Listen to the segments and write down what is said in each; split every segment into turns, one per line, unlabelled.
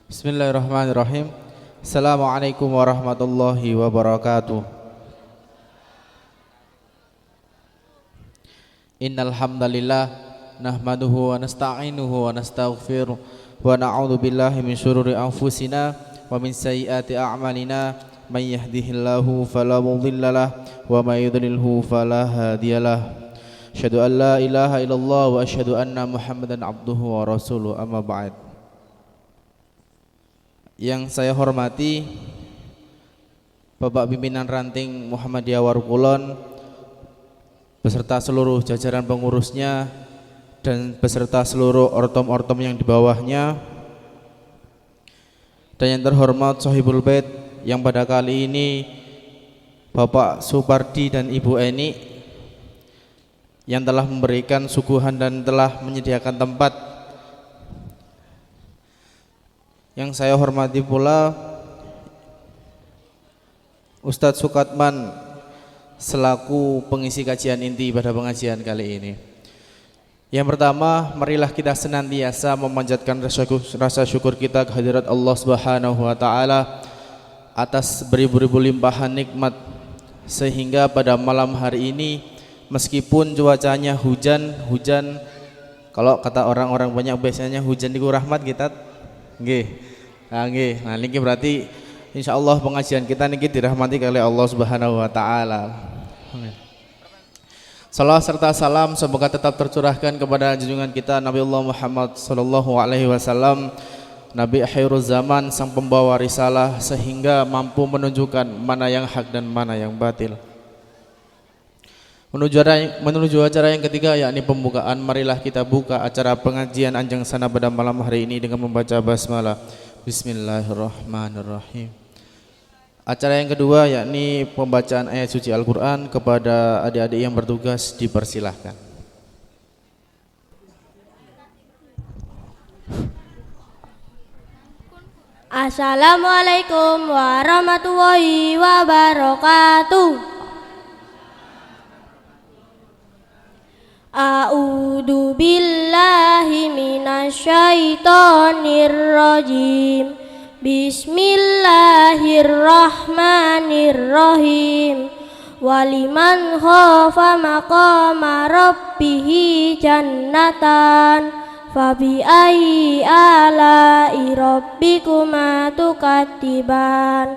Bismillahirrahmanirrahim. Assalamualaikum warahmatullahi wabarakatuh. Innal hamdalillah nahmaduhu wa nasta'inuhu wa nastaghfiruh wa na'udzu billahi min syururi anfusina wa min sayyiati a'malina. May yahdihillahu fala mudhillalah wa may yudlilhu fala hadiyalah. Asyhadu an la ilaha illallah wa asyhadu anna Muhammadan abduhu wa rasuluh. Amma ba'd. Yang saya hormati Bapak Pimpinan Ranting Muhammadiyah Warukulon beserta seluruh jajaran pengurusnya dan beserta seluruh ortom-ortom yang di bawahnya, dan yang terhormat Sohibul Bait yang pada kali ini Bapak Supardi dan Ibu Eni yang telah memberikan suguhan dan telah menyediakan tempat. Yang saya hormati pula Ustadz Sukatman selaku pengisi kajian inti pada pengajian kali ini. Yang pertama, marilah kita senantiasa memanjatkan rasa syukur kita kehadirat Allah Subhanahu wa taala atas beribu-ribu limpahan nikmat, sehingga pada malam hari ini meskipun cuacanya hujan, kalau kata orang-orang banyak biasanya hujan itu rahmat kita. Nggih. Nah, niki berarti insyaallah pengajian kita niki dirahmati oleh Allah Subhanahu wa taala. Amin. Salam serta salam semoga tetap tercurahkan kepada junjungan kita Nabiullah Muhammad sallallahu alaihi wasallam, Nabi akhirul zaman, sang pembawa risalah sehingga mampu menunjukkan mana yang hak dan mana yang batil. Menuju acara yang ketiga, yakni pembukaan, marilah kita buka acara pengajian Anjang Sana pada malam hari ini dengan membaca basmalah. Bismillahirrahmanirrahim. Acara yang kedua yakni pembacaan ayat suci Al-Quran. Kepada adik-adik yang bertugas dipersilahkan.
Assalamualaikum warahmatullahi wabarakatuh. A'udzu billahi minasyaitonir rajim. Bismillahirrahmanirrahim. Waliman khafa maqama rabbih jannatan. Fabi ayyi ala'i rabbikuma tukadziban.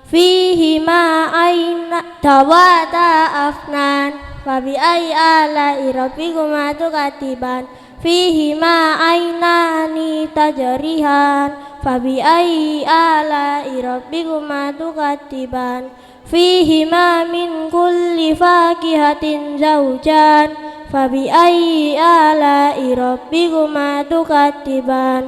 Fihima aina dawata afnan. Fabi ayyi ala'i rabbikuma tukadziban. Fihima ainani tajrihan. Fabi ayyi ala'i rabbikuma tukadziban. Fihima min kulli fakihatin zawjan. Fabi ayyi ala'i rabbikuma tukadziban.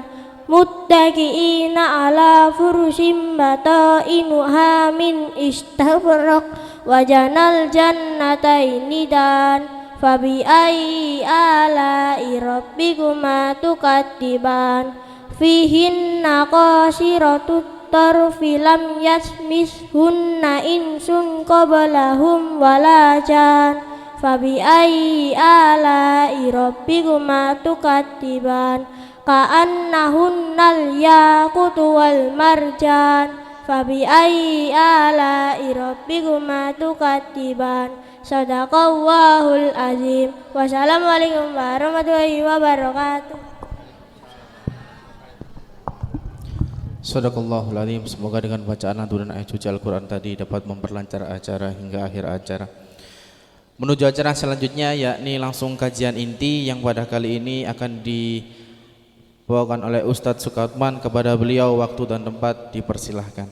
Muttaqiina ala furushin batainuha min istabraq wa janal jannataini dan. Fabi ayyi ala'i rabbikuma tukadziban. Fihinna qasiratut tarfi lam yasmishunna insun qablahum wala jan. Fabi ayyi ala'i rabbikuma tukadziban. Ka'annahunnal yaqutu wal marjan. Fabi ayyi ala'i rabbikuma tukadziban. Shadaqallahul azim. Wassalamualaikum warahmatullahi wabarakatuh.
Shadaqallahul azim. Semoga dengan bacaan lantunan ayat suci Al-Quran tadi dapat memperlancar acara hingga akhir acara. Menuju acara selanjutnya yakni langsung kajian inti yang pada kali ini akan dibawakan oleh Ustadz Sukatman. Kepada beliau waktu dan tempat dipersilahkan.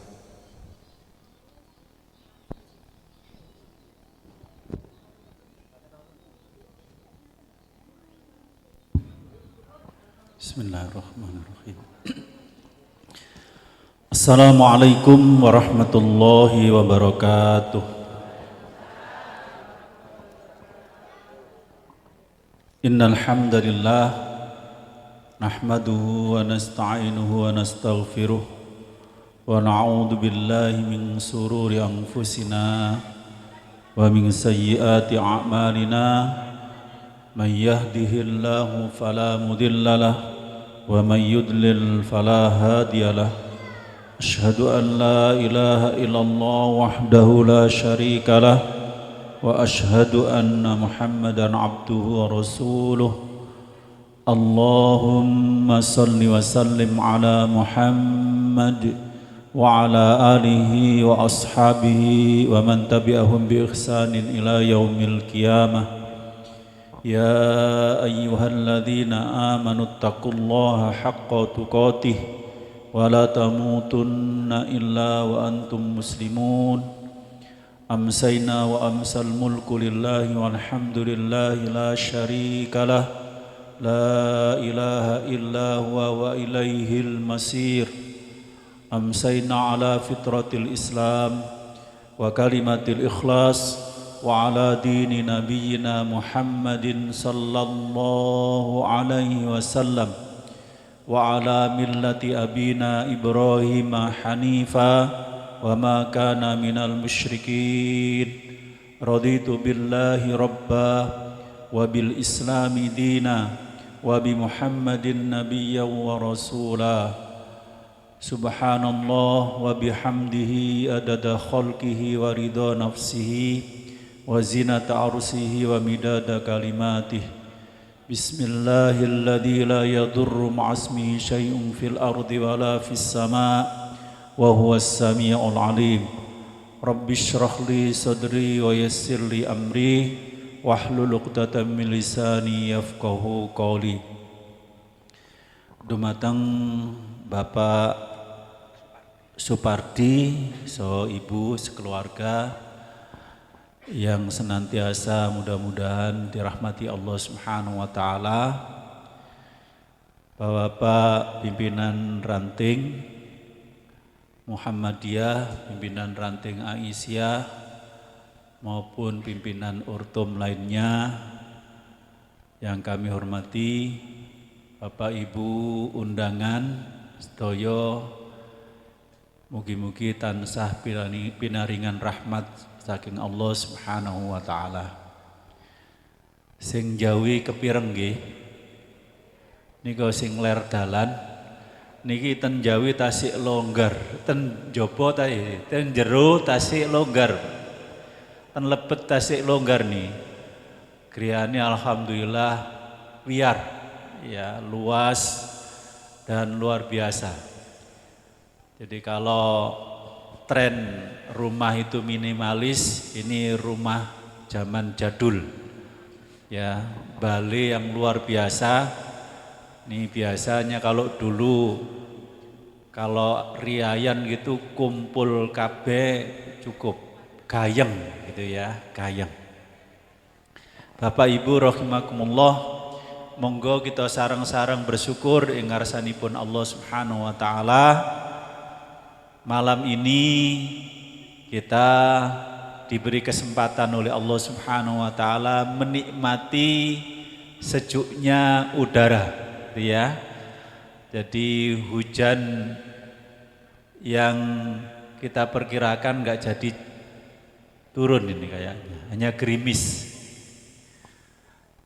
Bismillahirrahmanirrahim. Assalamualaikum warahmatullahi wabarakatuh. Innal hamdalillah nahmaduhu wa nasta'inuhu wa nastaghfiruh wa na'udzu billahi min sururi anfusina wa min sayyiati a'malina. Man yahdihillahu fala mudilla lahu ومن يضلل فلا هادي له أشهد أن لا إله إلا الله وحده لا شريك له وأشهد أن محمدا عبده ورسوله اللهم صل وسلم على محمد وعلى آله وأصحابه ومن تبعهم بإحسان إلى يوم القيامة يا أيها الذين آمنوا اتقوا الله حق تقاته ولا تموتن إلا وأنتم مسلمون أمسينا وأمسى الملك لله والحمد لله لا شريك له لا إله إلا هو وإليه المصير أمسينا على فطرة الإسلام وكلمة الإخلاص وعلى دين نبينا محمد صلى الله عليه وسلم وعلى ملة أبينا إبراهيم حنيفا وما كان من المشركين رضيت بالله ربا وبالإسلام دينا وبمحمد نبيا ورسولا سبحان الله وبحمده عدد خلقه ورضا نفسه وزنة عرشه ومداد كلماته بسم الله الذي لا يضر مع اسمه شيء في الأرض ولا في السماء وهو السميع العليم رب اشرح لي صدري ويسر لي أمري واحلل عقدة من lisani yafqahu qawli. Dumateng Bapak Supardi, Ibu sekeluarga yang senantiasa mudah-mudahan dirahmati Allah Subhanahu wa taala. Bapak pimpinan ranting Muhammadiyah, pimpinan ranting Aisyah maupun pimpinan Urtum lainnya yang kami hormati, Bapak Ibu undangan sedaya, mugi-mugi tansah pinaringan rahmat saking Allah Subhanahu wa taala. Sing jawi kepireng nggih nika sing ler dalan niki ten jawi tasik longgar, ten jaba ta ten jero tasik longgar, ten lebet tasik longgar nih. Griyane alhamdulillah liar ya, luas dan luar biasa. Jadi kalau tren rumah itu minimalis, ini rumah zaman jadul ya, bale yang luar biasa. Ini biasanya kalau dulu kalau riayan gitu kumpul kabeh cukup gayeng gitu ya, gayeng. Bapak Ibu rahimakumullah, monggo kita sareng-sareng bersyukur ing ngarsanipun Allah Subhanahu wa taala. Malam ini kita diberi kesempatan oleh Allah Subhanahu wa taala menikmati sejuknya udara ya. Jadi hujan yang kita perkirakan enggak jadi turun ini kayaknya, hanya gerimis.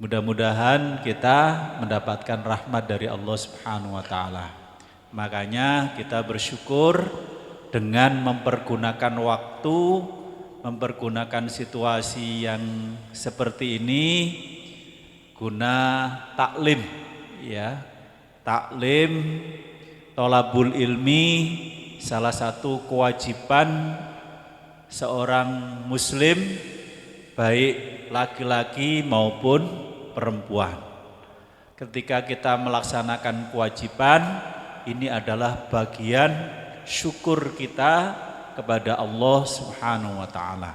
Mudah-mudahan kita mendapatkan rahmat dari Allah Subhanahu wa taala. Makanya kita bersyukur dengan mempergunakan waktu, mempergunakan situasi yang seperti ini guna taklim ya. Taklim, tolabul ilmi, salah satu kewajiban seorang muslim baik laki-laki maupun perempuan. Ketika kita melaksanakan kewajiban, ini adalah bagian syukur kita kepada Allah Subhanahu wa taala.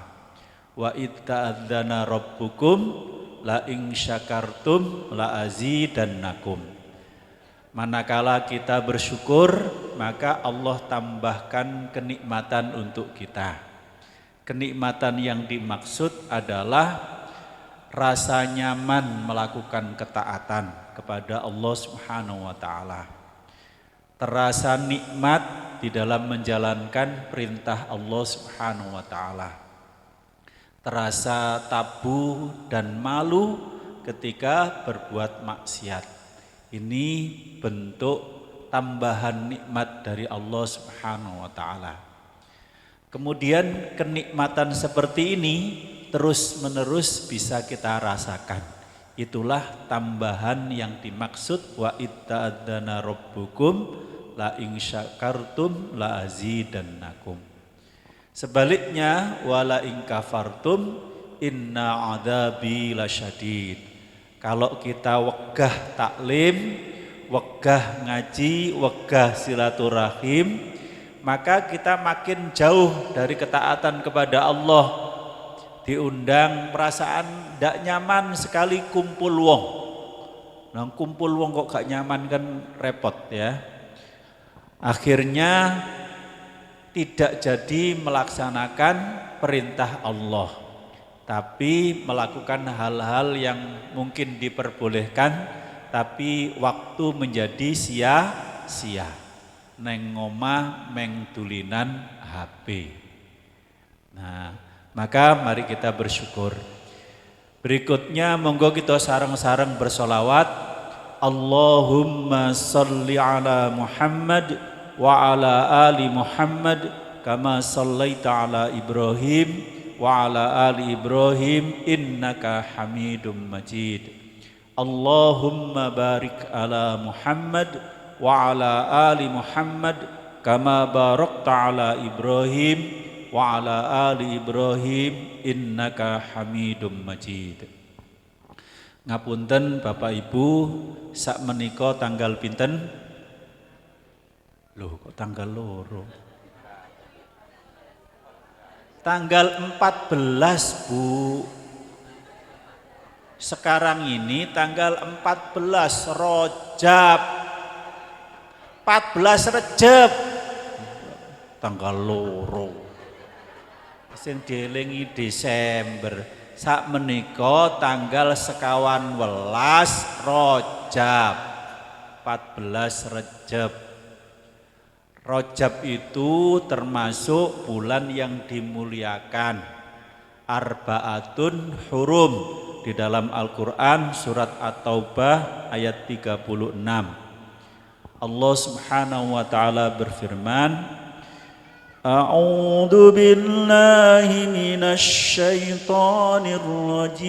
Wa itta'adzana rabbukum la in syakartum la azidannakum. Manakala kita bersyukur, maka Allah tambahkan kenikmatan untuk kita. Kenikmatan yang dimaksud adalah rasa nyaman melakukan ketaatan kepada Allah Subhanahu wa taala. Terasa nikmat di dalam menjalankan perintah Allah Subhanahu wa taala. Terasa tabu dan malu ketika berbuat maksiat. Ini bentuk tambahan nikmat dari Allah Subhanahu wa taala. Kemudian kenikmatan seperti ini terus-menerus bisa kita rasakan. Itulah tambahan yang dimaksud wa itta'adzana rabbukum la in syakartum la azidannakum. Sebaliknya wala in kafartum inna adzabi lasyadid. Kalau kita wegah taklim, wegah ngaji, wegah silaturahim, maka kita makin jauh dari ketaatan kepada Allah. Diundang perasaan tidak nyaman sekali kumpul wong. Nah, kumpul wong kok gak nyaman kan repot ya. Akhirnya tidak jadi melaksanakan perintah Allah, tapi melakukan hal-hal yang mungkin diperbolehkan, tapi waktu menjadi sia-sia. Neng ngomah meng tulinan HP. Nah, maka mari kita bersyukur. Berikutnya monggo kita sareng-sareng bersolawat. Allahumma salli ala Muhammad wa ala ali Muhammad kama sallaita ala Ibrahim wa ala ali Ibrahim innaka Hamidum Majid. Allahumma barik ala Muhammad wa ala ali Muhammad kama barakta ala Ibrahim wa ala ali Ibrahim innaka Hamidum Majid. Ngapunten Bapak Ibu, sak menika tanggal pinten? Loh kok tanggal loro? Tanggal 14 Bu. Sekarang ini tanggal 14 Rajab. 14 Rejab. Tanggal loro. Sing dielingi Desember. Sak menika tanggal sekawan welas Rajab. 14 Rejab. Rajab itu termasuk bulan yang dimuliakan. Arba'atun hurum di dalam Al-Quran surat At-Taubah ayat 36. Allah Subhanahu wa taala berfirman, A'udzu billahi minasy syaithanir rajim.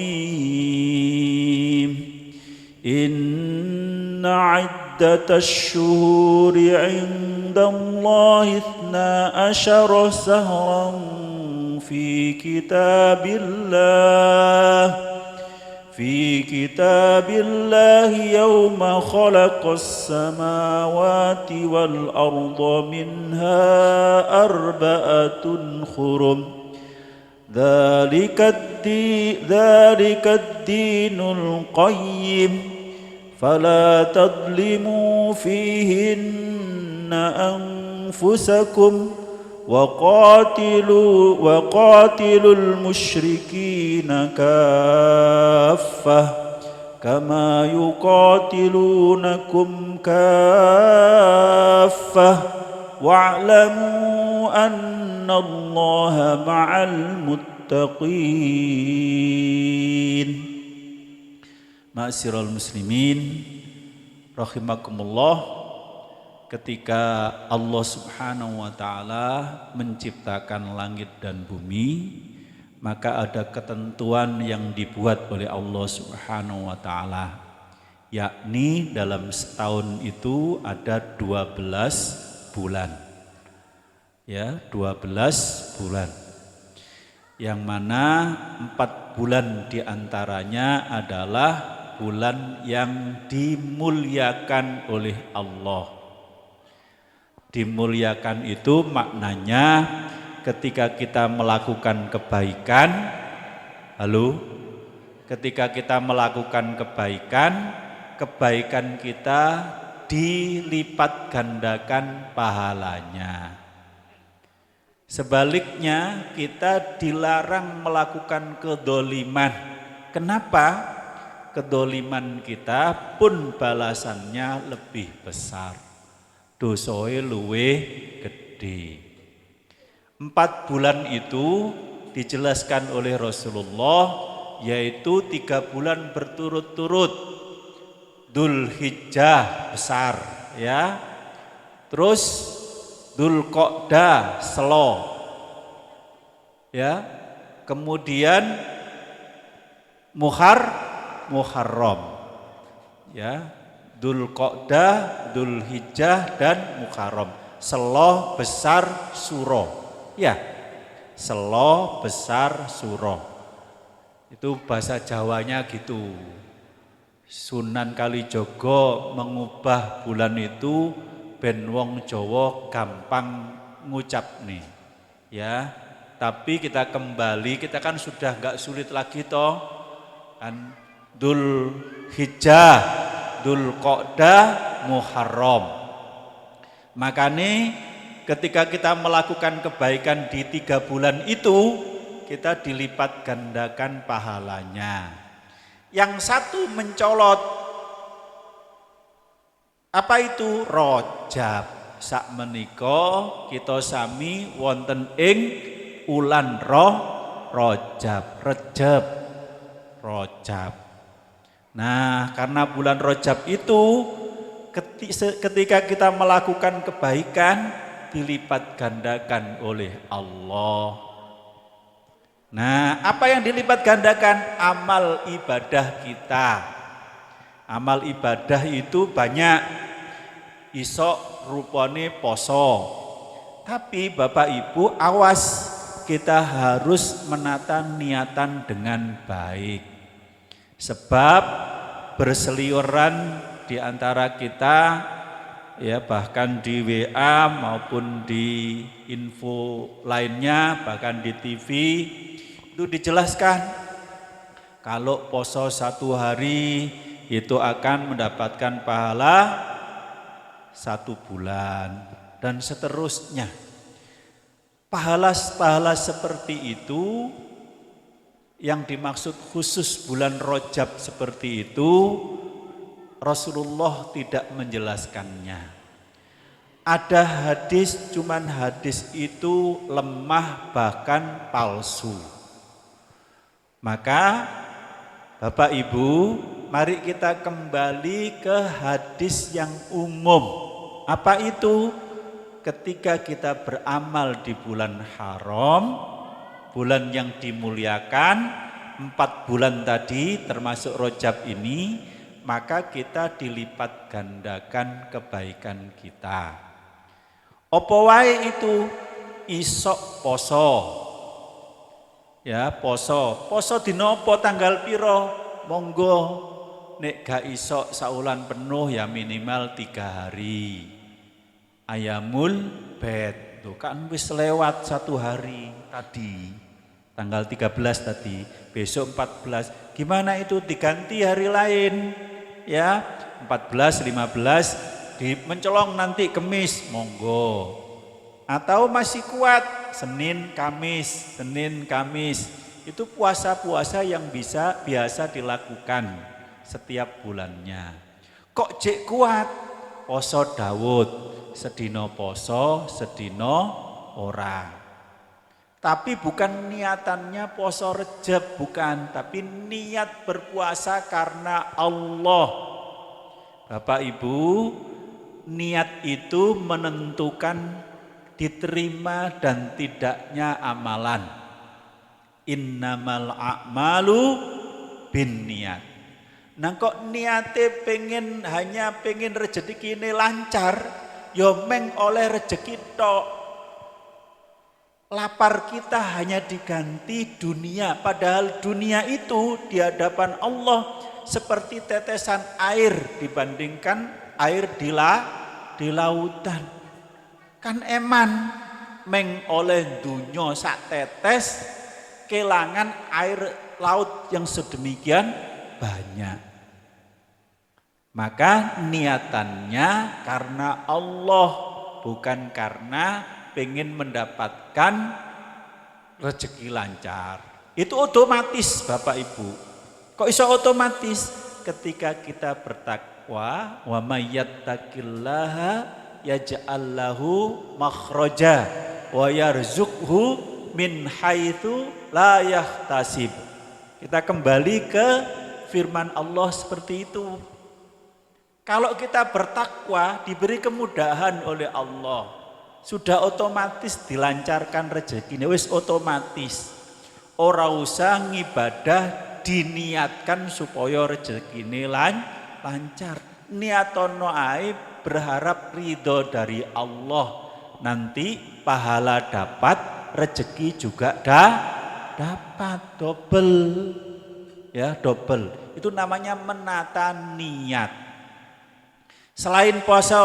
Inna iddatash syuhuri 'inda Allahi 12 syahran fi kitabillah yawma khalaqas samawati wal arda minha arba'atun hurum. Dzalikad dinul qayyim fala tadlimu fihinna anfusakum waqatilul musyrikina kaffah kama yuqatilunakum kaffah wa'lamu annallaha ma'al muttaqin. Ma'asyiral muslimin rahimakumullah, ketika Allah Subhanahu wa taala menciptakan langit dan bumi, maka ada ketentuan yang dibuat oleh Allah Subhanahu wa taala, yakni dalam setahun itu ada 12 bulan. Ya, 12 bulan. Yang mana 4 bulan diantaranya adalah bulan yang dimuliakan oleh Allah. Dimuliakan itu maknanya ketika kita melakukan kebaikan, ketika kita melakukan kebaikan, kebaikan kita dilipat gandakan pahalanya. Sebaliknya kita dilarang melakukan kedoliman. Kenapa? Kedoliman kita pun balasannya lebih besar. Dosoe luwih gede. 4 bulan itu dijelaskan oleh Rasulullah, yaitu 3 bulan berturut-turut. Dzulhijjah besar ya. Terus Dzulqa'dah selo. Ya. Kemudian Muharram. Ya. Dzulqa'dah, Dzulhijjah dan Muharram. Selo besar suro. Ya. Selo besar suro. Itu bahasa Jawanya gitu. Sunan Kalijaga mengubah bulan itu ben wong Jawa gampang ngucap nih. Ya. Tapi kita kembali, kita kan sudah enggak sulit lagi toh. Kan Dzulhijjah, Dzulqa'dah, Muharram. Makanya ketika kita melakukan kebaikan di 3 bulan itu, kita dilipat gandakan pahalanya. Yang satu mencolot, apa itu? Rajab. Sak menika kita sami wonten ing ulan Rajab. Nah, karena bulan Rajab itu ketika kita melakukan kebaikan dilipat gandakan oleh Allah. Nah, apa yang dilipat gandakan? Amal ibadah kita. Amal ibadah itu banyak. Isok rupane poso. Tapi Bapak Ibu awas, kita harus menata niatan dengan baik. Sebab berseliweran di antara kita, ya bahkan di WA maupun di info lainnya, bahkan di TV itu dijelaskan kalau poso 1 hari itu akan mendapatkan pahala 1 bulan dan seterusnya. Pahala-pahala seperti itu yang dimaksud khusus bulan Rajab seperti itu Rasulullah tidak menjelaskannya. Ada hadis, cuman hadis itu lemah bahkan palsu. Maka Bapak Ibu, mari kita kembali ke hadis yang umum. Apa itu? Ketika kita beramal di bulan haram, bulan yang dimuliakan, 4 bulan tadi termasuk Rajab ini, maka kita dilipat gandakan kebaikan kita. Apa wae itu? Isok poso. Ya, poso. Poso dina apa, tanggal piro? Monggo nek gak isok saulan penuh ya minimal 3 hari. Ayamul bed. Tuh kan wis lewat 1 hari tadi. Tanggal 13 tadi, besok 14. Gimana itu diganti hari lain? Ya, 14, 15 mencolong nanti Kemis, monggo. Atau masih kuat Senin, Kamis. Itu puasa-puasa yang biasa dilakukan setiap bulannya. Kok jek kuat? Poso Daud, sedino poso, sedino ora. Tapi bukan niatannya poso Rejab, bukan, tapi niat berpuasa karena Allah. Bapak Ibu, niat itu menentukan diterima dan tidaknya amalan. Innamal a'malu binniyat. Nah kok niate hanya pengen rezeki ini lancar, yo meng oleh rezeki tok. Lapar kita hanya diganti dunia, padahal dunia itu di hadapan Allah seperti tetesan air dibandingkan air di lautan. Kan eman meng oleh dunia sak tetes kelangan air laut yang sedemikian banyak. Maka niatannya karena Allah, bukan karena pengen mendapatkan rezeki lancar. Itu otomatis Bapak Ibu. Kok iso otomatis? Ketika kita bertakwa, wa may yattaqillaha yaj'al lahu makhraja wa yarzuqhu min haitsu la yahtasib. Kita kembali ke firman Allah seperti itu. Kalau kita bertakwa diberi kemudahan oleh Allah, sudah otomatis dilancarkan rezekinya, wis otomatis. Ora usah ngibadah diniatkan supaya rezekine lancar. Niatono ae berharap ridho dari Allah. Nanti pahala dapat, rezeki juga dapat double. Ya, double. Itu namanya menata niat. Selain puasa,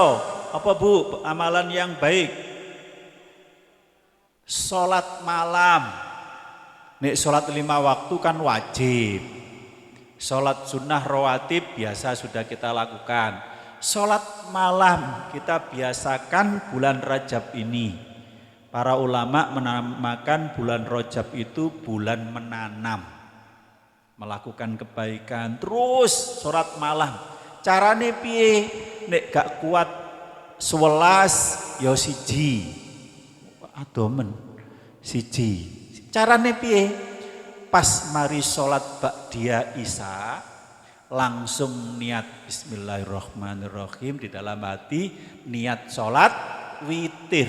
apa Bu amalan yang baik? Sholat malam. Nek sholat 5 waktu kan wajib. Sholat sunnah rawatib biasa sudah kita lakukan. Sholat malam kita biasakan bulan Rajab ini. Para ulama menamakan bulan Rajab itu bulan menanam. Melakukan kebaikan terus sholat malam. Carane piye? Nek gak kuat 11 ya siji. Adomen siji. Carane piye? Pas mari sholat ba'diyah isya langsung niat bismillahirrahmanirrahim di dalam hati, niat sholat witir.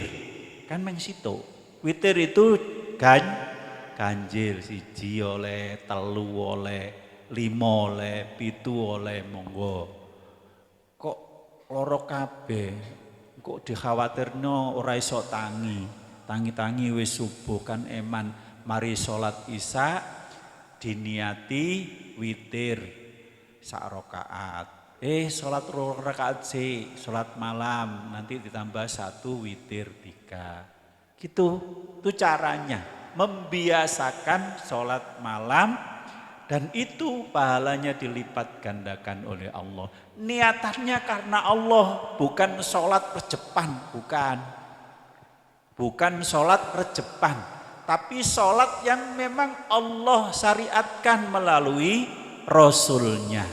Kan meng situ. Witir itu ganjil siji oleh, telu oleh, 5 oleh, 7 oleh, monggo. Kok loro kabeh? Kok dikhawatirno ora iso tangi wis subuh kan eman. Mari sholat isya diniati witir sak rakaat. Sholat rakaat sih, sholat malam nanti ditambah 1 witir 3. Gitu, itu caranya. Membiasakan sholat malam dan itu pahalanya dilipat gandakan oleh Allah. Niatannya karena Allah, bukan sholat rejepan, bukan sholat rejepan. Tapi sholat yang memang Allah syariatkan melalui Rasulnya.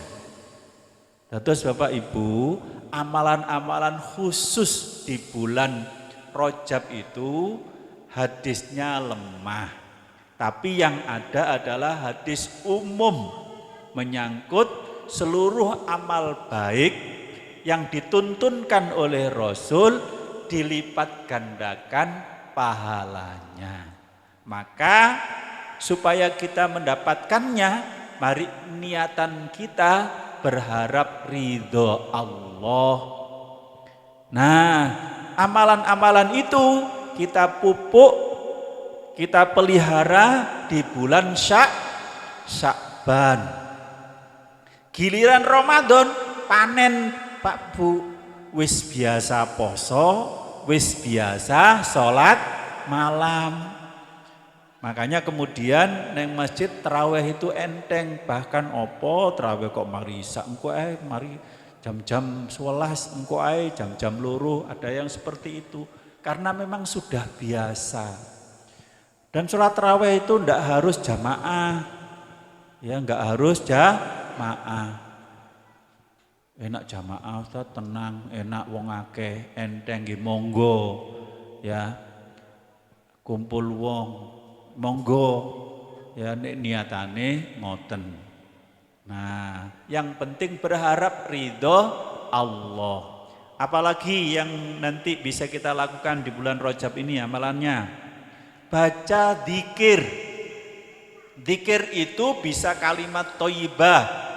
Terus Bapak Ibu, amalan-amalan khusus di bulan Rajab itu hadisnya lemah. Tapi yang ada adalah hadis umum menyangkut seluruh amal baik yang dituntunkan oleh Rasul dilipat gandakan pahalanya. Maka supaya kita mendapatkannya, mari niatan kita berharap ridho Allah. Nah, amalan-amalan itu kita pupuk, kita pelihara di bulan Sya'ban. Giliran Ramadan panen Pak Bu, wis biasa poso, wis biasa sholat malam. Makanya kemudian neng masjid terawih itu enteng, bahkan opo terawih kok mari sak engko mari jam-jam 11 engko jam-jam loro, ada yang seperti itu karena memang sudah biasa. Dan sholat terawih itu ndak harus jamaah, ya nggak harus jamaah. Enak jamaah Ustaz, tenang, enak wong akeh, enteng nggih monggo ya. Kumpul wong monggo ya nek niatane ngoten. Nah, yang penting berharap ridho Allah. Apalagi yang nanti bisa kita lakukan di bulan Rajab ini amalannya. Baca dzikir. Dzikir itu bisa kalimat thayyibah.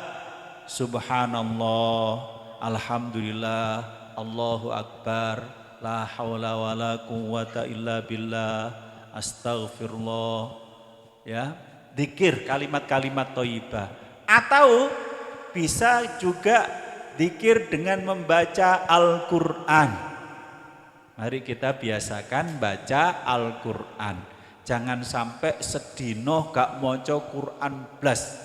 Subhanallah, alhamdulillah, Allahu akbar, la haula wala quwwata illa billah, astaghfirullah. Ya, dzikir kalimat-kalimat thayyibah. Atau bisa juga dzikir dengan membaca Al-Qur'an. Mari kita biasakan baca Al-Qur'an. Jangan sampai sedino gak maca Qur'an blas.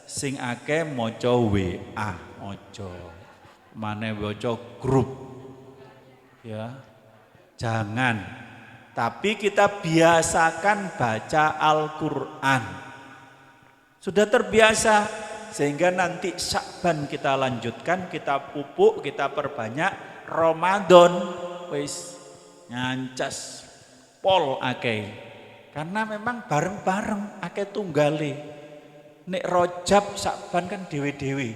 Sing akeh maca WA, ojo. Mane maca grup. Ya. Jangan. Tapi kita biasakan baca Al-Qur'an. Sudah terbiasa sehingga nanti Sya'ban kita lanjutkan, kita pupuk, kita perbanyak. Ramadan wis nyancas pol akeh. Karena memang bareng-bareng akeh tunggale. Nek Rajab Sya'ban kan dewe-dewe.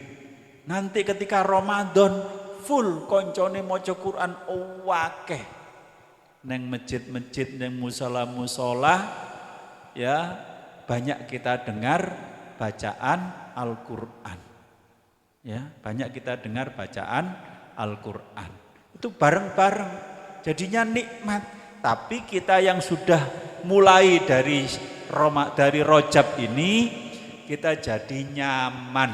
Nanti ketika Ramadan full koncone maca Quran akeh. Neng masjid-masjid, neng musola-musola, ya banyak kita dengar bacaan Al-Quran. Ya, banyak kita dengar bacaan Al-Quran. Itu bareng-bareng, jadinya nikmat. Tapi kita yang sudah mulai dari Rajab ini, kita jadi nyaman,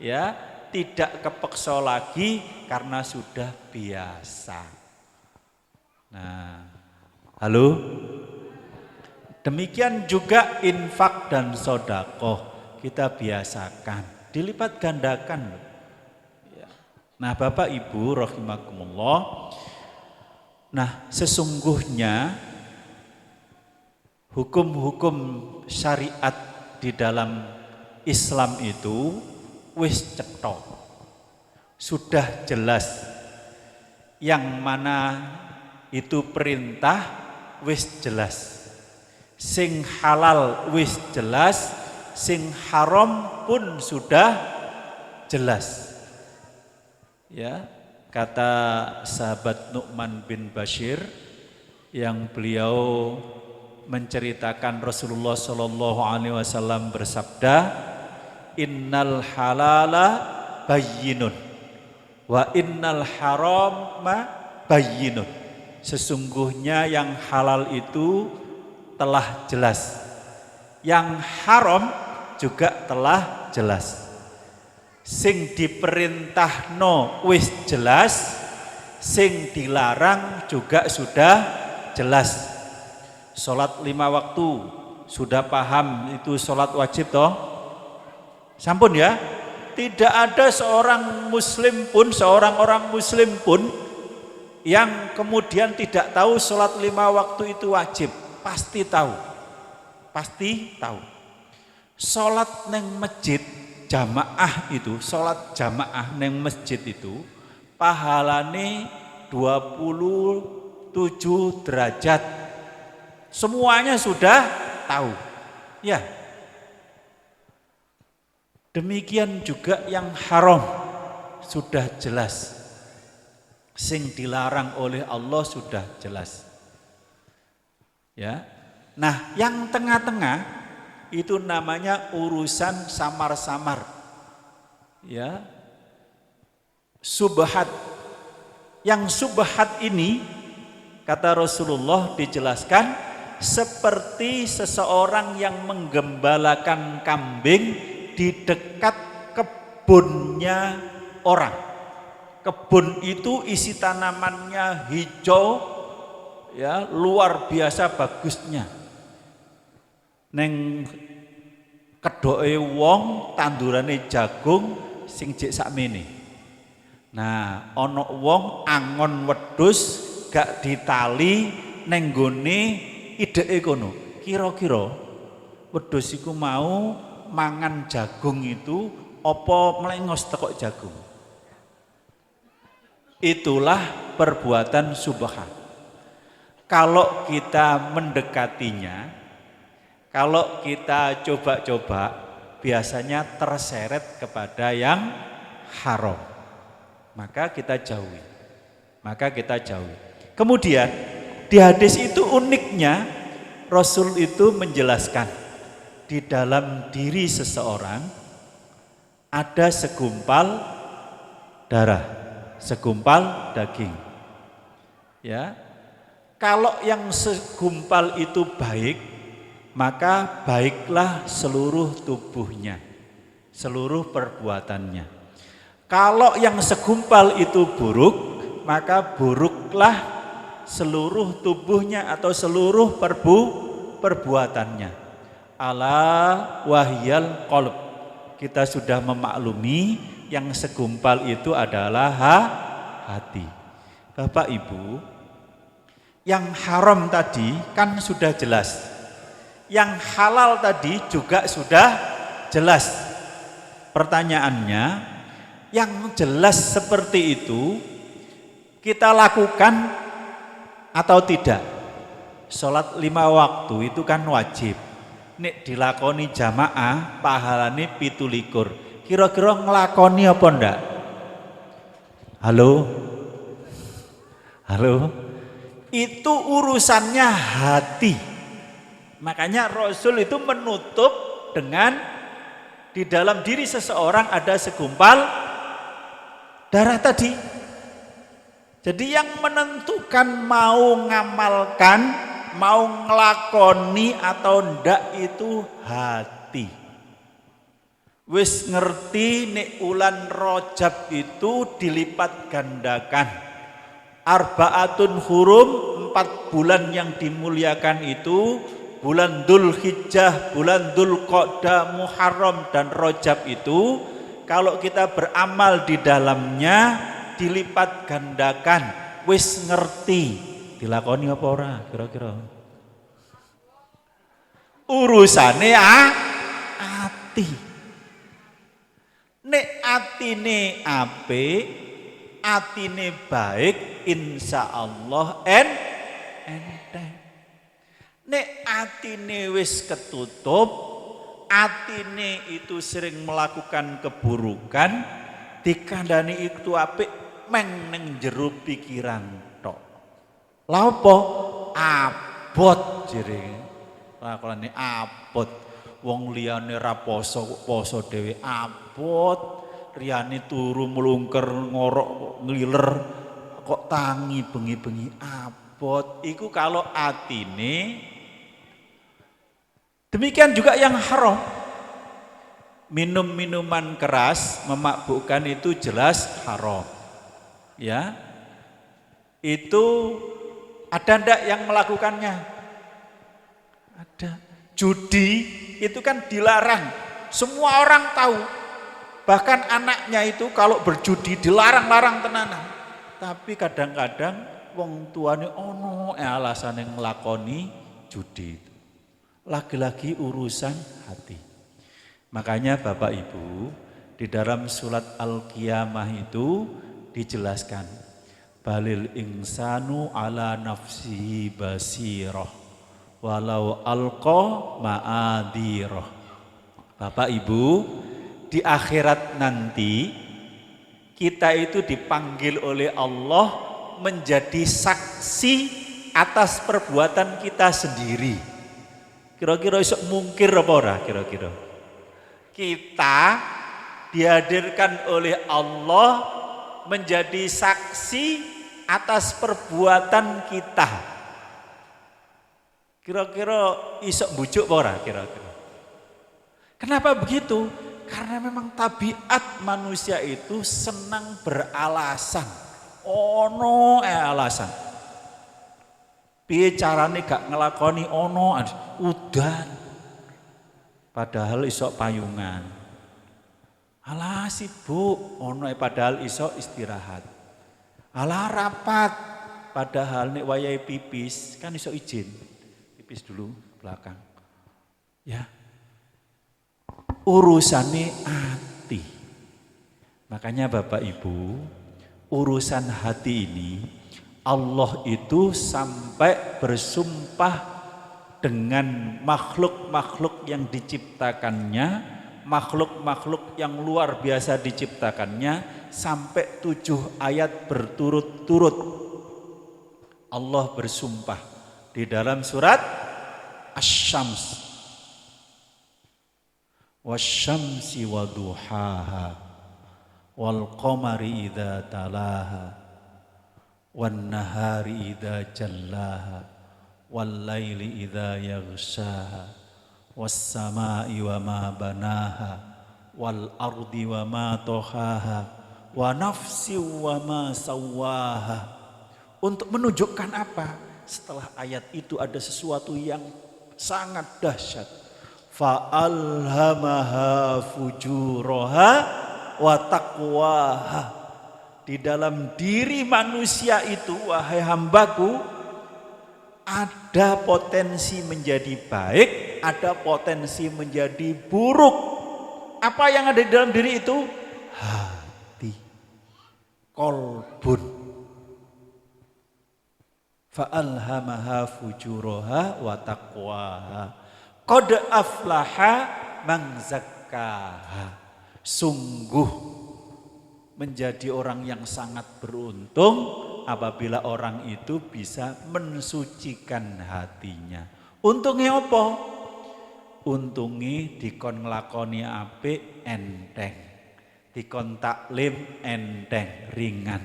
ya, tidak kepeksa lagi karena sudah biasa. Nah, halo. Demikian juga infak dan sedekah kita biasakan, dilipat gandakan. Nah, Bapak Ibu rahimakumullah. Nah, sesungguhnya hukum-hukum syariat di dalam Islam itu wis cetha. Sudah jelas. Yang mana itu perintah wis jelas. Sing halal wis jelas, sing haram pun sudah jelas. Ya, kata sahabat Nu'man bin Bashir yang beliau menceritakan Rasulullah Shallallahu Alaihi Wasallam bersabda, innal halala bayyinun wa innal harama bayyinun. Sesungguhnya yang halal itu telah jelas, yang haram juga telah jelas. Sing diperintahno wis jelas, sing dilarang juga sudah jelas. Salat 5 waktu sudah paham itu salat wajib toh? Sampun ya? Tidak ada seorang orang muslim pun yang kemudian tidak tahu salat 5 waktu itu wajib. Pasti tahu. Pasti tahu. Salat neng masjid jamaah itu, salat jamaah neng masjid itu pahalane 27 derajat. Semuanya sudah tahu. Ya. Demikian juga yang haram sudah jelas. Sing dilarang oleh Allah sudah jelas. Ya. Nah, yang tengah-tengah itu namanya urusan samar-samar. Ya. Subhat. Yang subhat ini kata Rasulullah dijelaskan seperti seseorang yang menggembalakan kambing di dekat kebunnya orang. Kebun itu isi tanamannya hijau, ya, luar biasa bagusnya. Neng kedoke wong tandurane jagung sing jek sakmene. Nah, ana wong angon wedhus gak ditali neng gone ideke kono. Kira-kira wedhus iku mau mangan jagung itu apa mlengos tekok jagung. Itulah perbuatan subhat. Kalau kita mendekatinya, kalau kita coba-coba, biasanya terseret kepada yang haram. Maka kita jauhi. Kemudian di hadis itu uniknya Rasul itu menjelaskan di dalam diri seseorang ada segumpal darah, segumpal daging. Ya. Kalau yang segumpal itu baik, maka baiklah seluruh tubuhnya, seluruh perbuatannya. Kalau yang segumpal itu buruk, maka buruklah seluruh tubuhnya atau seluruh perbuatannya. Ala wahyal qalb. Kita sudah memaklumi yang segumpal itu adalah hati. Bapak Ibu, yang haram tadi kan sudah jelas. Yang halal tadi juga sudah jelas. Pertanyaannya, yang jelas seperti itu kita lakukan atau tidak? Salat 5 waktu itu kan wajib. Nek dilakoni jamaah pahalane 17. Kira-kira ngelakoni apa ndak? Halo? Halo? Itu urusannya hati. Makanya Rasul itu menutup dengan di dalam diri seseorang ada segumpal darah tadi. Jadi yang menentukan mau ngamalkan, mau ngelakoni atau ndak itu hati. Wis ngerti nek ulan Rajab itu dilipat gandakan. Arbaatun hurum, 4 bulan yang dimuliakan itu bulan Dzulhijjah, bulan Dzulqa'dah, Muharram dan Rajab itu kalau kita beramal di dalamnya dilipat gandakan. Wis ngerti dilakoni apa ora kira-kira? Urusane ati. Nek atine apik, atine baik, insyaallah enteng. Nek atine wis ketutup, atine itu sering melakukan keburukan, dikandani itu apik meng ning jero pikiran tok. Lha apa? Abot jere. Lakonane abot. Wong liyane ra poso kok poso dhewe abot. Riyane turu mlungker ngorok ngliler kok tangi bengi-bengi abot. Iku kalau atine. Demikian juga yang haram. Minum minuman keras memabukkan itu jelas haram. Ya. Itu ada ndak yang melakukannya? Ada. Judi itu kan dilarang. Semua orang tahu. Bahkan anaknya itu kalau berjudi dilarang-larang tenanan. Tapi kadang-kadang wong tuane ono alasan yang nglakoni judi itu. Lagi-lagi urusan hati. Makanya Bapak Ibu di dalam surat Al-Qiyamah itu dijelaskan balil insanu ala nafsihi basirah walau alqa ma'adirah. Bapak Ibu di akhirat nanti kita itu dipanggil oleh Allah menjadi saksi atas perbuatan kita sendiri. Kira-kira iso mungkir apa ora kira-kira? Kita dihadirkan oleh Allah menjadi saksi atas perbuatan kita. Kira-kira iso bujuk apa ora kira-kira? Kenapa begitu? Karena memang tabiat manusia itu senang beralasan. Ono alasan. Piye carane gak ngelakoni ono udan. Padahal iso payungan. Alah sibuk ono padahal iso istirahat. Alah rapat padahal nek wayahe pipis kan iso izin. Pipis dulu belakang. Ya. Urusane hati. Makanya Bapak Ibu, urusan hati ini Allah itu sampai bersumpah dengan makhluk-makhluk yang diciptakannya, makhluk-makhluk yang luar biasa diciptakannya sampai 7 ayat berturut-turut. Allah bersumpah di dalam surat Asy-Syams. Wasyamsi waduhaha wal qamari idza talaha wan nahari idza jallaha wal laili idza yaghshaha was samai wa ma banaha wal ardi wa ma tahaha wa nafsi wa ma sawaha. Untuk menunjukkan apa? Setelah ayat itu ada sesuatu yang sangat dahsyat. Fa'alhamaha fujuraha wa taqwaha. Di dalam diri manusia itu, wahai hambaku, ada potensi menjadi baik, ada potensi menjadi buruk. Apa yang ada di dalam diri itu? Hati, qalbun. Fa'alhamaha fujuraha wa taqwaha. Qad aflaha man zakkaha. Sungguh menjadi orang yang sangat beruntung apabila orang itu bisa mensucikan hatinya. Untungnya apa? Untungnya dikon nglakoni apik enteng. Dikon taklim enteng, ringan.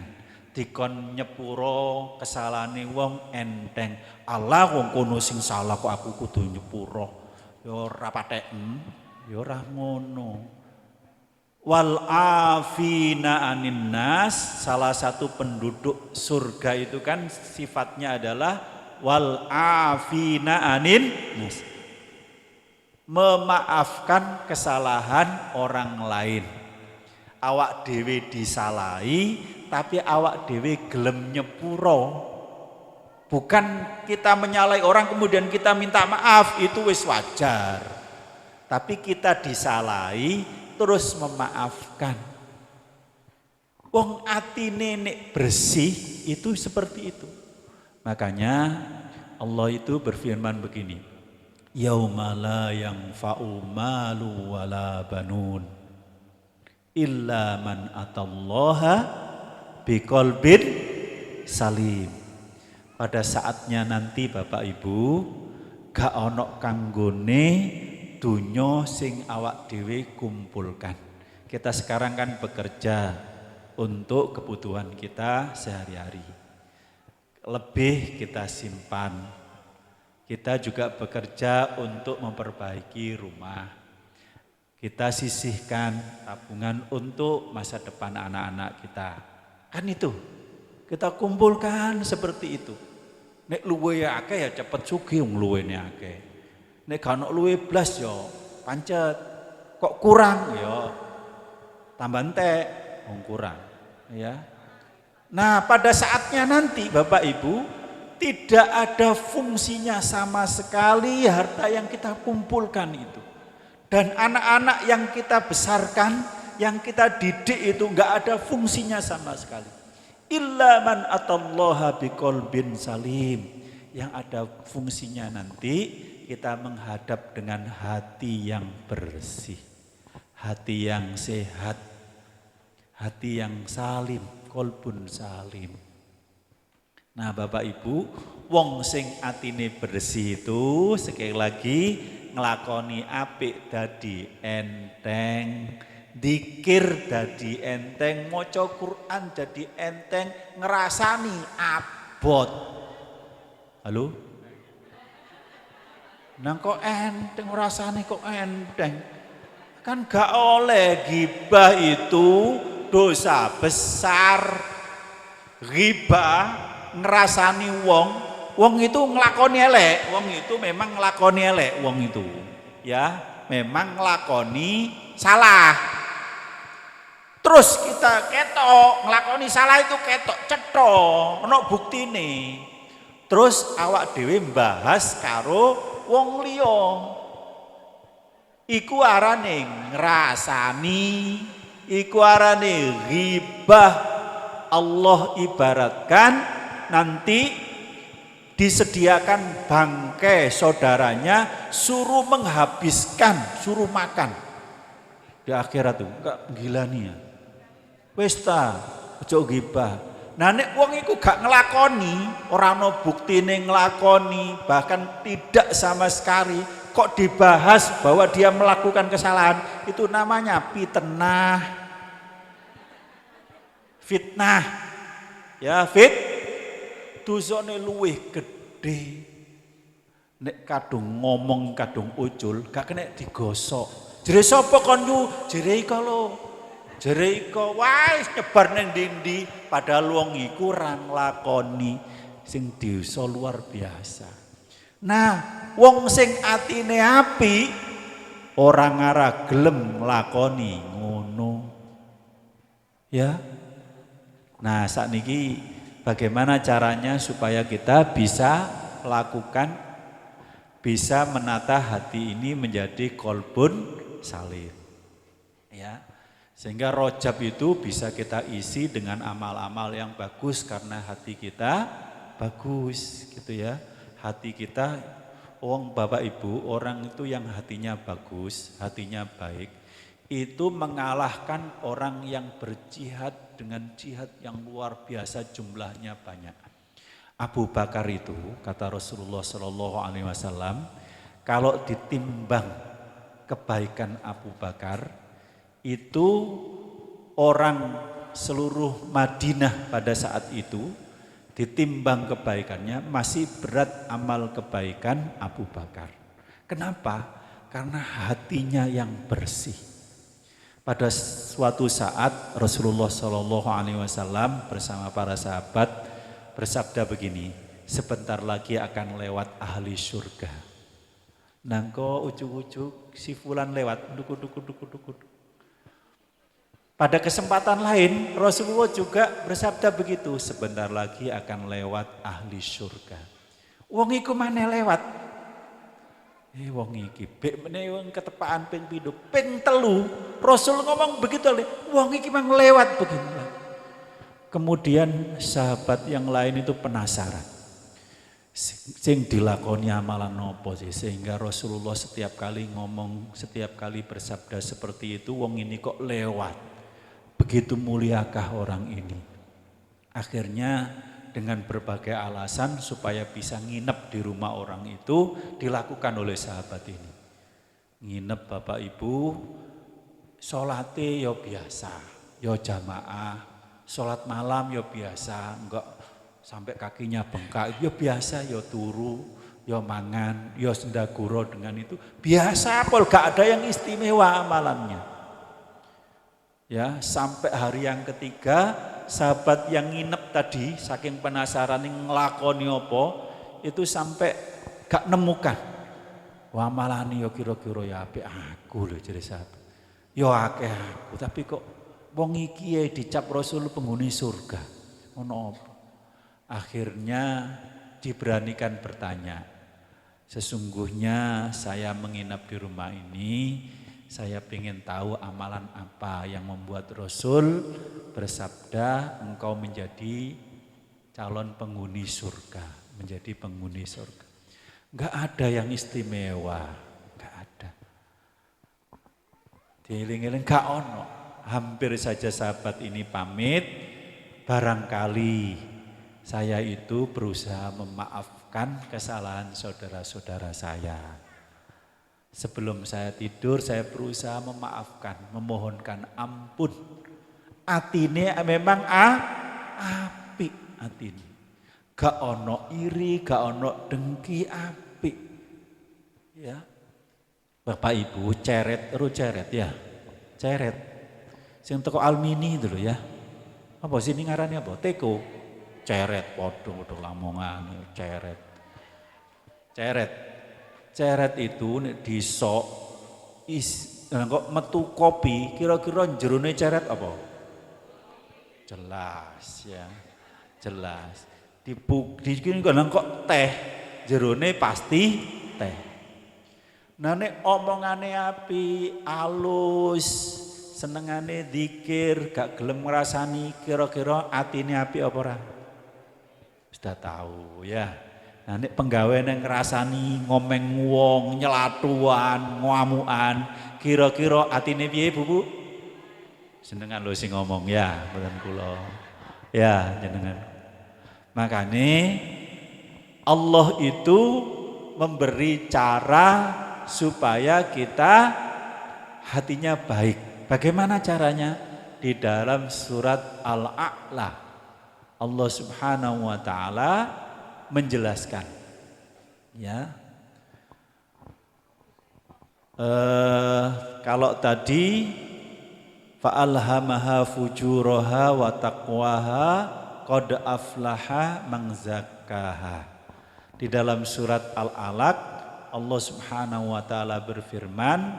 Dikon nyepuro kesalahane wong enteng. Allah wong kono sing salah kok aku kudu nyepuro. Ya ora patheken, ya ora ngono. Wal afina anin nas, salah satu penduduk surga itu kan sifatnya adalah wal afina anin nas. Memaafkan kesalahan orang lain. Awak dhewe disalahi tapi awak dhewe gelem nyepuro. Bukan kita menyalahi orang kemudian kita minta maaf, itu wis wajar. Tapi kita disalahi terus memaafkan. Wong atine nek bersih itu seperti itu. Makanya Allah itu berfirman begini. Yauma la yanfa'u malu wala banun illa man atallaha biqalbin salim. Pada saatnya nanti Bapak Ibu gak ono kanggone dunya sing awak dhewe kumpulkan. Kita sekarang kan bekerja untuk kebutuhan kita sehari-hari. Lebih kita simpan. Kita juga bekerja untuk memperbaiki rumah. Kita sisihkan tabungan untuk masa depan anak-anak kita. Kan itu. Kita kumpulkan seperti itu. Nek luwe akeh ya cepet sugih wong luwene akeh. Nek gak ono luwe blas ya pancet. Kok kurang ya tambah entek wong kurang, ya. Nah, pada saatnya nanti Bapak Ibu tidak ada fungsinya sama sekali harta yang kita kumpulkan itu. Dan anak-anak yang kita besarkan, yang kita didik itu enggak ada fungsinya sama sekali. Illa man atallaha biqalbin salim. Yang ada fungsinya nanti kita menghadap dengan hati yang bersih. Hati yang sehat. Hati yang salim, qalbun salim. Nah Bapak Ibu, wong sing atine bersih itu sekali lagi nglakoni apik dadi enteng, dzikir dadi enteng, maca Quran dadi enteng, ngrasani abot. Halo? Nang kok enteng ngrasani kok enteng? Kan gak oleh, ghibah itu dosa besar. Ghibah ngerasani wong itu ngelakoni elek, wong itu memang ngelakoni elek, wong itu ya memang ngelakoni salah. Terus kita ketok ngelakoni salah itu ketok cetok, ono buktine. Terus awak dhewe mbahas karo wong liya. Iku arane ngrasani, iku arane ghibah. Allah ibaratkan nanti disediakan bangkai saudaranya, suruh menghabiskan, suruh makan di akhirat tuh. Enggak gila nih ya. Pesta, ojo ghibah. Nah nek wong iku gak nglakoni, ora ana buktine nglakoni, bahkan tidak sama sekali kok dibahas bahwa dia melakukan kesalahan, itu namanya fitnah. Ya, dosane luwih gedhe. Nek kadung ngomong kadung ucul gak kena digosok. Jere sapa kon yu? Jere iko lho. Jere iko wae nyebar ning ndi padahal wong iku ora nglakoni sing dosa luar biasa. Nah, wong sing atine apik ora ngara gelem nglakoni ngono. Ya. Nah, sakniki bagaimana caranya supaya kita bisa lakukan, bisa menata hati ini menjadi qalbun salim. Ya. Sehingga Rajab itu bisa kita isi dengan amal-amal yang bagus karena hati kita bagus gitu ya. Hati kita, Bapak Ibu, orang itu yang hatinya bagus, hatinya baik, itu mengalahkan orang yang berjihad dengan jihad yang luar biasa, jumlahnya banyak. Abu Bakar itu, kata Rasulullah SAW, kalau ditimbang kebaikan Abu Bakar, itu orang seluruh Madinah pada saat itu ditimbang kebaikannya masih berat amal kebaikan Abu Bakar. Kenapa? Karena hatinya yang bersih. Pada suatu saat Rasulullah SAW bersama para sahabat bersabda begini, sebentar lagi akan lewat ahli surga. Nangko ujuk-ujuk si fulan lewat, dukut. Pada kesempatan lain Rasulullah juga bersabda begitu, sebentar lagi akan lewat ahli surga. Wong iku maneh lewat. Wong iki bek meneh wong ketepaan ping 7, ping 3 Rasul ngomong begitu, wong iki mang lewat begini. Kemudian sahabat yang lain itu penasaran. Sing dilakoni amalan nopo sih sehingga Rasulullah setiap kali ngomong, setiap kali bersabda seperti itu, wong ini kok lewat. Begitu muliakah orang ini? Akhirnya dengan berbagai alasan supaya bisa nginep di rumah orang itu dilakukan oleh sahabat ini. Nginep Bapak Ibu, sholatnya ya biasa, ya jamaah. Sholat malam ya biasa, enggak sampai kakinya bengkak, ya biasa, ya turu, ya mangan, ya sendaguro dengan itu. Biasa pol, gak ada yang istimewa amalannya. Ya, sampai hari yang ketiga, sahabat yang nginep tadi, saking penasaran ngelakoni apa, itu sampai gak nemukan. Wah malani ya kira-kira ya apik aku lho jadi sahabat. Ya akeh aku, tapi kok wong iki dicap Rasul penghuni surga. Ono apa? Akhirnya diberanikan bertanya. Sesungguhnya saya menginap di rumah ini, saya ingin tahu amalan apa yang membuat Rasul bersabda engkau menjadi calon penghuni surga, menjadi penghuni surga. Enggak ada yang istimewa, enggak ada. Dieling-eling gak ono. Hampir saja sahabat ini pamit, barangkali saya itu berusaha memaafkan kesalahan saudara-saudara saya. Sebelum saya tidur saya berusaha memaafkan, memohonkan ampun. Atine memang apik atine. Gak ono iri, gak ono dengki, apik. Ya. Bapak Ibu ceret ya. Ceret. Sing teko Almini itu loh ya. Apa sini ngarane apa? Teko. Ceret padha Lamongan ceret. Ceret itu nek disok kok metu kopi, kira-kira jerone ceret apa? Jelas ya. Jelas. Dikini kok teh, jerone pasti teh. Nah nek omongane api, alus, senengane zikir, gak gelem ngrasani, kira-kira atine api apa ora? Sudah tahu ya. Nah nek penggawe nang ngrasani ngomeng wong, nyelatuan, ngamukan, kira-kira atine piye Bu? Senengan lho sing ngomong ya, mboten kula. Ya, jenengan. Makane Allah itu memberi cara supaya kita hatinya baik. Bagaimana caranya? Di dalam surat Al-A'la Allah Subhanahu wa taala menjelaskan. Ya. Kalau tadi fa'alhamaha fujuraha wa taqwaha qad aflaha man zakkaha. Di dalam surat Al-Alaq Allah Subhanahu wa taala berfirman,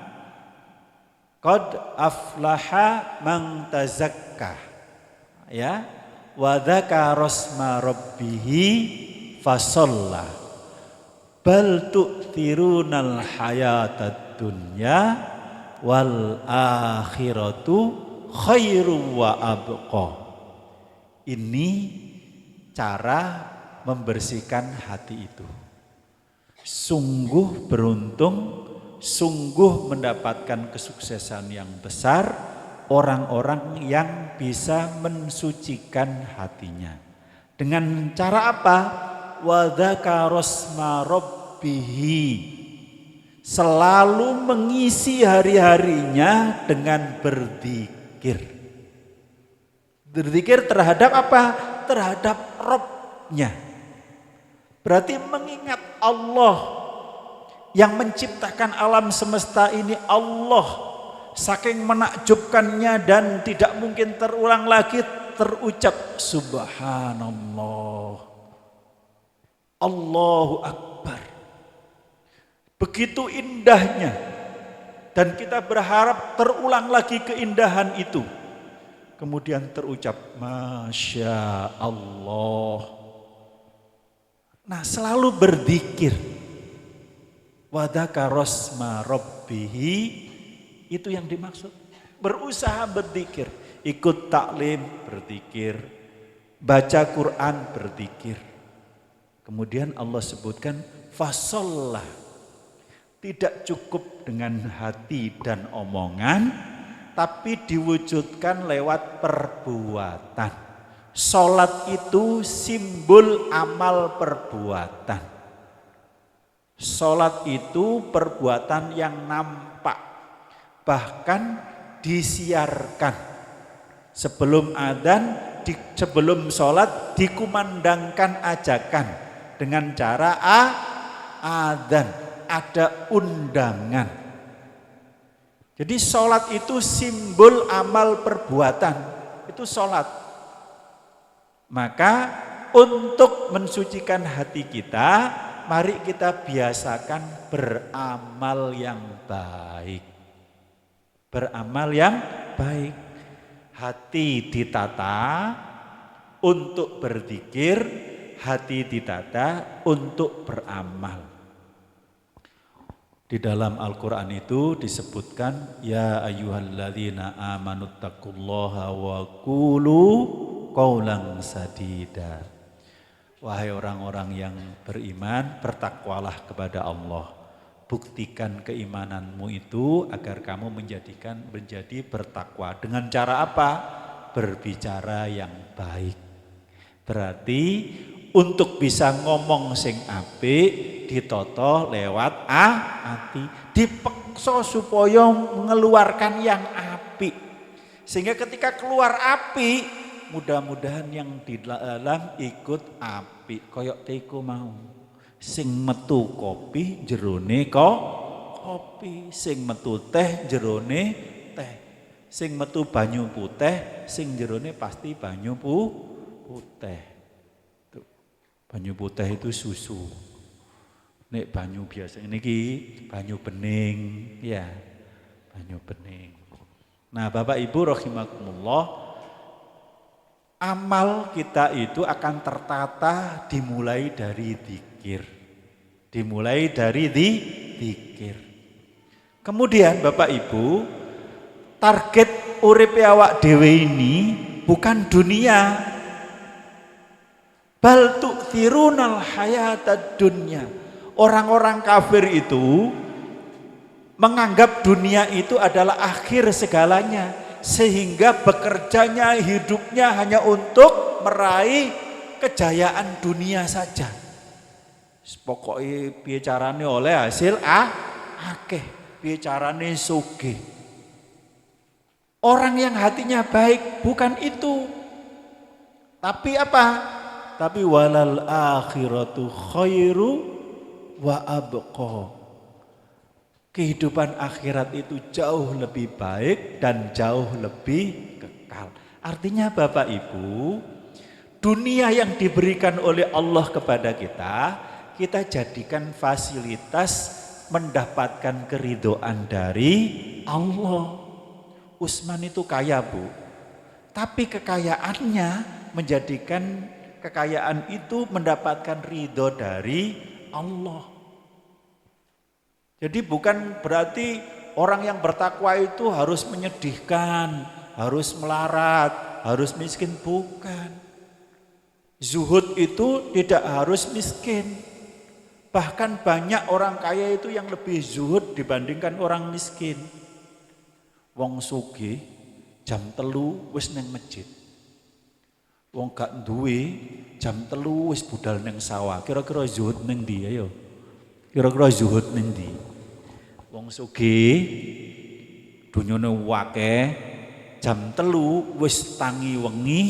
qad aflaha man tazakka. Ya, wa dzakara asma rabbih fasalla. Bal tu'thirunal hayatad dunya wal akhiratu khairu wa abqa. Ini cara membersihkan hati itu. Sungguh beruntung, sungguh mendapatkan kesuksesan yang besar orang-orang yang bisa mensucikan hatinya. Dengan cara apa? Wa dzakarasma rabbihi, selalu mengisi hari-harinya dengan berzikir. Berzikir terhadap apa? Terhadap Rabb-nya. Berarti mengingat Allah yang menciptakan alam semesta ini, Allah saking menakjubkannya dan tidak mungkin terulang lagi, terucap subhanallah, Allahu Akbar. Begitu indahnya, dan kita berharap terulang lagi keindahan itu. Kemudian terucap Masya Allah. Nah, selalu berzikir. Wa dzakarasma rabbihi, itu yang dimaksud. Berusaha berzikir, ikut taklim berzikir, baca Quran berzikir. Kemudian Allah sebutkan fasollah. Tidak cukup dengan hati dan omongan, tapi diwujudkan lewat perbuatan. Salat itu simbol amal perbuatan. Salat itu perbuatan yang nampak, bahkan disiarkan. Sebelum adzan, sebelum salat dikumandangkan ajakan dengan cara adzan, ada undangan. Jadi salat itu simbol amal perbuatan, itu salat. Maka untuk mensucikan hati kita, mari kita biasakan beramal yang baik. Beramal yang baik. Hati ditata untuk berzikir, hati ditata untuk beramal. Di dalam Al-Quran itu disebutkan, ya ayyuhalladzina amanuttaqullaha wa qulu qaulan sadida. Wahai orang-orang yang beriman, bertakwalah kepada Allah. Buktikan keimananmu itu agar kamu menjadi bertakwa. Dengan cara apa? Berbicara yang baik. Berarti untuk bisa ngomong sing apik ditoto lewat hati. Dipeksa supaya mengeluarkan yang apik. Sehingga ketika keluar api, mudah-mudahan yang di dalam ikut api. Koyok teko mau. Sing metu kopi jerone kopi, sing metu teh jerone teh, sing metu banyu putih, sing jerone pasti banyu putih. Tuh. Banyu putih itu susu. Nek banyu biasa niki banyu bening, ya. Banyu bening. Nah, Bapak Ibu rahimakumullah, amal kita itu akan tertata dimulai dari zikir. Dimulai dari zikir. Kemudian Bapak Ibu, target urip awak dhewe ini bukan dunia. Bal tu'thirunal hayatad dunya. Orang-orang kafir itu menganggap dunia itu adalah akhir segalanya, sehingga bekerjanya, hidupnya hanya untuk meraih kejayaan dunia saja. Pokoknya piye carane oleh hasil akeh, piye carane sugih. Orang yang hatinya baik bukan itu. Tapi apa? Tapi walal akhiratu khairu wa abqa. Kehidupan akhirat itu jauh lebih baik dan jauh lebih kekal. Artinya Bapak Ibu, dunia yang diberikan oleh Allah kepada kita jadikan fasilitas mendapatkan keridhaan dari Allah. Usman itu kaya, Bu. Tapi kekayaannya menjadikan kekayaan itu mendapatkan ridho dari Allah. Jadi bukan berarti orang yang bertakwa itu harus menyedihkan, harus melarat, harus miskin, bukan. Zuhud itu tidak harus miskin. Bahkan banyak orang kaya itu yang lebih zuhud dibandingkan orang miskin. Wong sugih jam 3 wis neng masjid. Wong gak duwe jam 3 wis budal neng sawah. Kira-kira zuhud neng ndi ayo? Kira-kira zuhud neng ndi? Wong sugih dunyane akeh jam 3 wis tangi wengi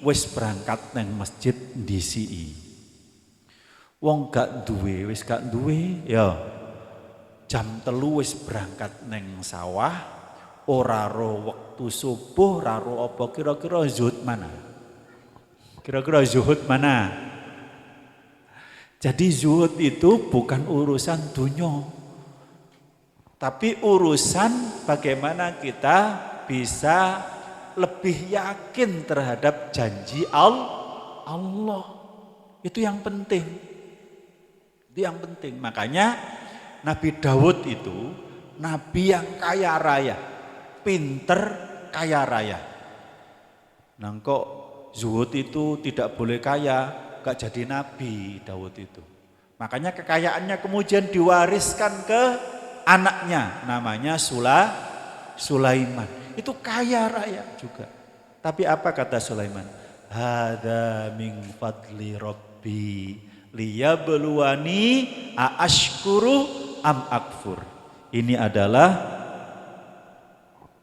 wis berangkat neng masjid ndisiki. Wong gak duwe wis gak duwe ya jam 3 wis berangkat neng sawah ora ro wektu subuh ora ro apa kira-kira zuhud mana? Kira-kira zuhud mana? Jadi zuhud itu bukan urusan dunia, tapi urusan bagaimana kita bisa lebih yakin terhadap janji Allah. Itu yang penting. Itu yang penting. Makanya Nabi Daud itu nabi yang kaya raya, pinter kaya raya. Nah kok zuhud itu tidak boleh kaya, gak jadi nabi Daud itu. Makanya kekayaannya kemudian diwariskan ke anaknya, namanya Sulaiman. Itu kaya raya juga. Tapi apa kata Sulaiman? Hada min fadli rabbi liyabluwani aashkuru am akfur. Ini adalah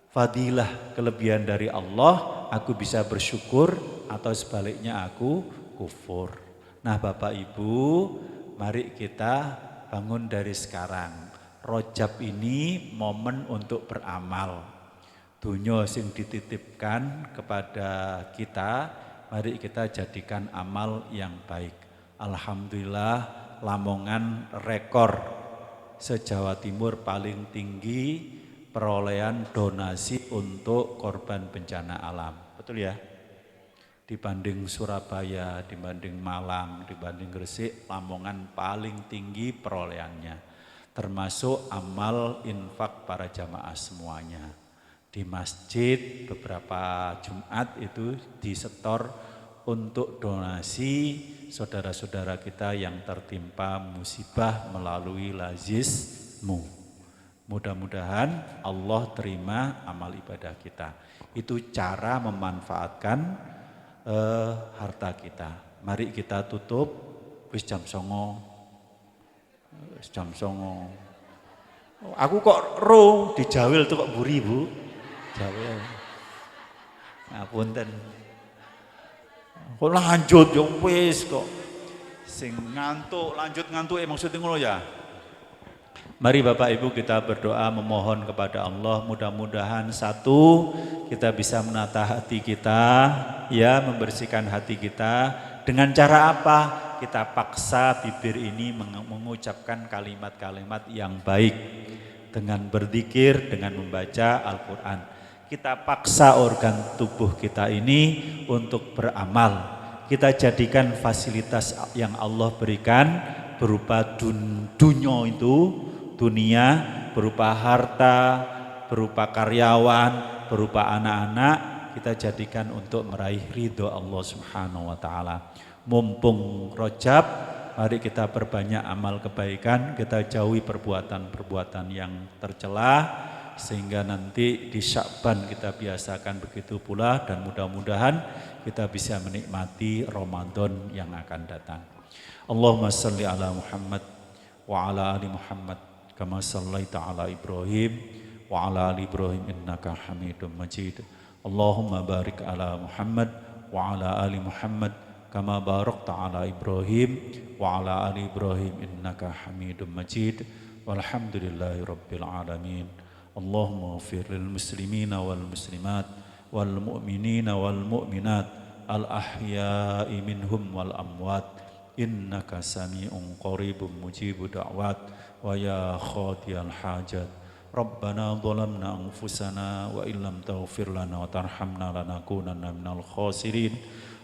fadilah kelebihan dari Allah, aku bisa bersyukur atau sebaliknya aku kufur. Nah Bapak Ibu, mari kita bangun dari sekarang. Rajab ini momen untuk beramal. Dunya sing dititipkan kepada kita, mari kita jadikan amal yang baik. Alhamdulillah Lamongan rekor se-Jawa Timur paling tinggi perolehan donasi untuk korban bencana alam. Betul ya? Dibanding Surabaya, dibanding Malang, dibanding Gresik, Lamongan paling tinggi perolehannya. Termasuk amal infak para jamaah semuanya. Di masjid beberapa Jumat itu disetor untuk donasi saudara-saudara kita yang tertimpa musibah melalui lazismu. Mudah-mudahan Allah terima amal ibadah kita. Itu cara memanfaatkan harta kita. Mari kita tutup wis jam 09.00. Wis jam 09.00. Aku kok ro dijawil tuh kok buri Bu. Jawil. Ngapunten. Kok lanjut ya wis kok. Sing ngantuk, lanjut ngantuk maksudnya ngono ya. Mari Bapak Ibu kita berdoa memohon kepada Allah, mudah-mudahan satu kita bisa menata hati kita, ya membersihkan hati kita. Dengan cara apa? Kita paksa bibir ini mengucapkan kalimat-kalimat yang baik dengan berzikir, dengan membaca Al-Quran. Kita paksa organ tubuh kita ini untuk beramal. Kita jadikan fasilitas yang Allah berikan berupa dunia, berupa harta, berupa karyawan, berupa anak-anak, kita jadikan untuk meraih ridho Allah Subhanahu wa taala. Mumpung Rajab, mari kita perbanyak amal kebaikan, kita jauhi perbuatan-perbuatan yang tercela, sehingga nanti di Sya'ban kita biasakan begitu pula, dan mudah-mudahan kita bisa menikmati Ramadan yang akan datang. Allahumma salli ala Muhammad wa ala ali Muhammad kama sallaita ala Ibrahim wa ala ali Ibrahim innaka Hamidum Majid. Allahumma barik ala Muhammad wa ala ali Muhammad kama barakta ala Ibrahim wa ala ali Ibrahim innaka Hamidum Majid. Walhamdulillahi rabbil alamin. Allahumma ighfir lil muslimina wal muslimat wal mu'minina wal mu'minat al ahya'i minhum wal amwat innaka sami'un qaribun mujibu da'wat wa ya khadiyal hajat. Rabbana zalamna anfusana wa illam taghfir lana wa tarhamna lanakunanna minal khasirin.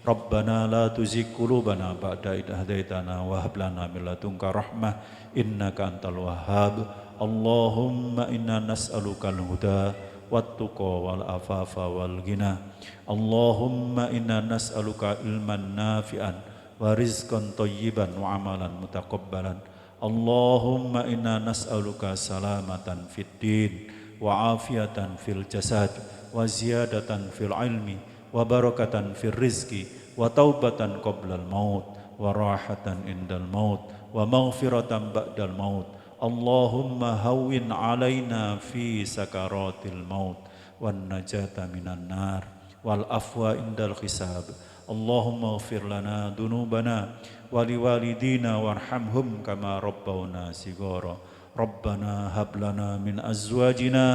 Rabbana la tuzigh qulubana ba'da idh hadaitana wa hab lana min ladunka rahmah innaka antal wahhab. Allahumma inna nas'alukal huda wat-tuqa wal afafa wal ghina. Allahumma inna nas'aluka ilman nafi'an wa rizqan thayyiban wa amalan mutaqabbalan. Allahumma inna nas'aluka salamatan fid din wa afiatan fil jasad wa ziyadatan fil ilmi wa barakatan fil rizki wa taubatan qoblal maut wa rahatan indal maut wa maghfiratan ba'dal maut. Allahumma hawwin alaina fi sakaratil maut wan najata minan nar wal afwa indal hisab. Allahumma ighfir lana dunubana wa liwalidina warhamhum kama rabbawna sigara. Rabbana hab lana min azwajina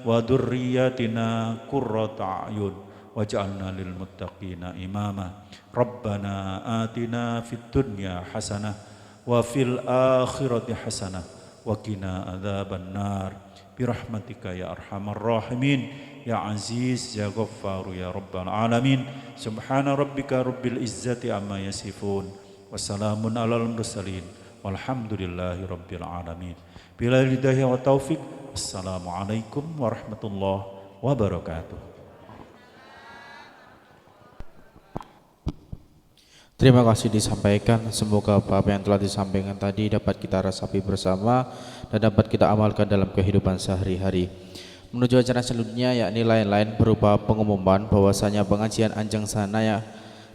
wa dhurriyyatina qurrata a'yun waj'alna lil muttaqina imama. Rabbana atina fid dunya hasanah wa fil akhirati hasanah wa qina adzaban nar birahmatika ya arhamar rahimin ya aziz ya ghaffar ya rabbal alamin. Subhana rabbika rabbil izzati amma yasifun wassalamun alal mursalin walhamdulillahi rabbil alamin. Bila hidayah wa taufik. Assalamualaikum warahmatullahi wabarakatuh.
Terima kasih disampaikan. Semoga apa yang telah disampaikan tadi dapat kita resapi bersama dan dapat kita amalkan dalam kehidupan sehari-hari. Menuju acara selanjutnya yakni lain-lain berupa pengumuman bahwasanya pengajian Anjang Sanaya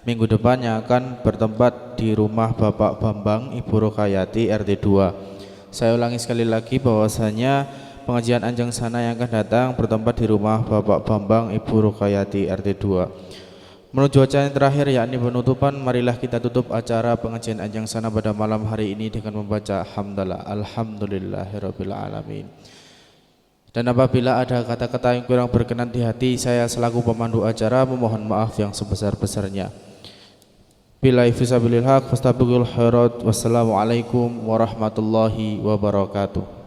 minggu depan yang akan bertempat di rumah Bapak Bambang Ibu Rokayati RT 2. Saya ulangi sekali lagi bahwasanya pengajian Anjang Sanaya yang akan datang bertempat di rumah Bapak Bambang Ibu Rokayati RT 2. Menuju acara yang terakhir yakni penutupan, marilah kita tutup acara pengajian Anjang Sana pada malam hari ini dengan membaca hamdalah alhamdulillahirabbil alamin. Dan apabila ada kata-kata yang kurang berkenan di hati, saya selaku pemandu acara memohon maaf yang sebesar-besarnya. Billahi fisabilil haq fastabiqul khairat. Wassalamualaikum warahmatullahi wabarakatuh.